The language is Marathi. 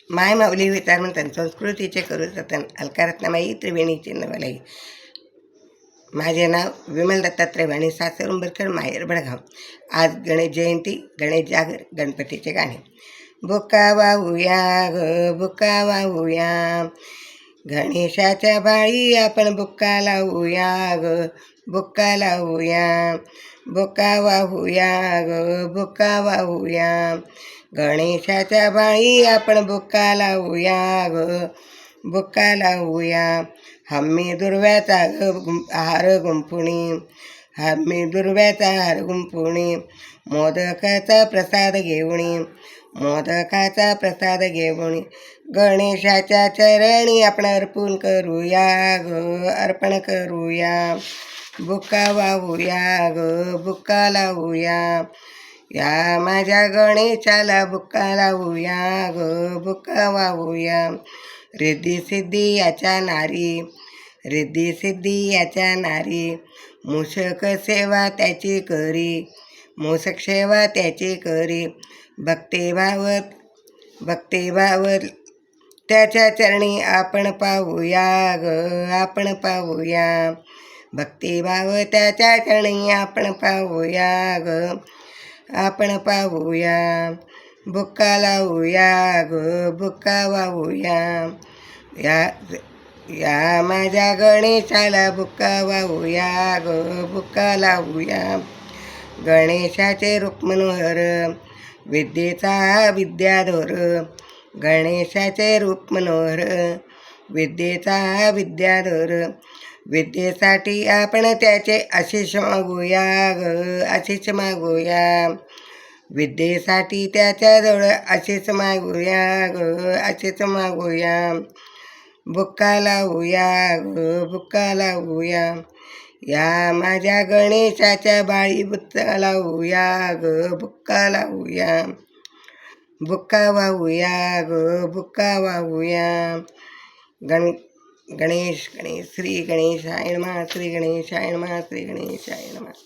माय माऊली विचार म्हणतात संस्कृतीचे करू जतन अलकारत्नामाई त्रिवेणी चिन्हवलाई. माझे नाव विमल दत्तात्रय वाणी, सासर उंबरकर, माहेर बडगाव. आज गणेश जयंती, गणेश जागर, गणपतीचे गाणे. बुका वाहूया ग बुका वाहूया, गणेशाच्या बाळी आपण बुक्का लावूया ग बुक्का लावूया. बुका वाहूया ग बुका वाहूया, गणेशाच्या बाळी आपण बुक्का लावूया ग बुक्का लावूया. हम्मी दुर्व्याचा हार गुंफुणी, हम्मी दुर्व्याचा हार गुंफुणी, मोदकाचा प्रसाद घेऊणी, मोदकाचा प्रसाद घेऊणी, गणेशाच्या चरणी आपण अर्पण करूया ग अर्पण करूया. बुक्का वाहूया ग बुक्का लावूया, या माझ्या गणेशाला बुक्का लावूया ग बुक्का वाहूया. रिद्धी सिद्धी याच्या नारी, रिद्धी सिद्धी याच्या नारी, मूषक सेवा त्याची करी, मूषक सेवा त्याची करी. भक्तिभाव त्याच्या चरणी आपण पाहूया ग आपण पाहूया. भक्तिभाव त्याच्या चरणी आपण पाहूया ग आपण पाहूया. बुक्का लावूया ग बुक्का वाहूया, या माझ्या गणेशाला बुक्का वाहूया ग बुक्का लावूया. गणेशाचे रूप मनोहर, विद्येचा विद्याधर, गणेशाचे रूप मनोहर, विद्येचा विद्याधर. विद्येसाठी आपण त्याचे आशीष मागूया ग आशीष मागूया. विद्येसाठी त्याच्याजवळ आशीष मागूया ग आशीष मागूया. बुक्का लावूया ग बुक्का लावूया, या माझ्या गणेशाच्या बाळी बुक्का लावूया ग बुक्का लावूया. बुक्का वाहूया ग बुक्का वाहूया. गणेश गणेश श्री गणेशाय नमः, श्री गणेशाय नमः, श्री गणेशाय नमः.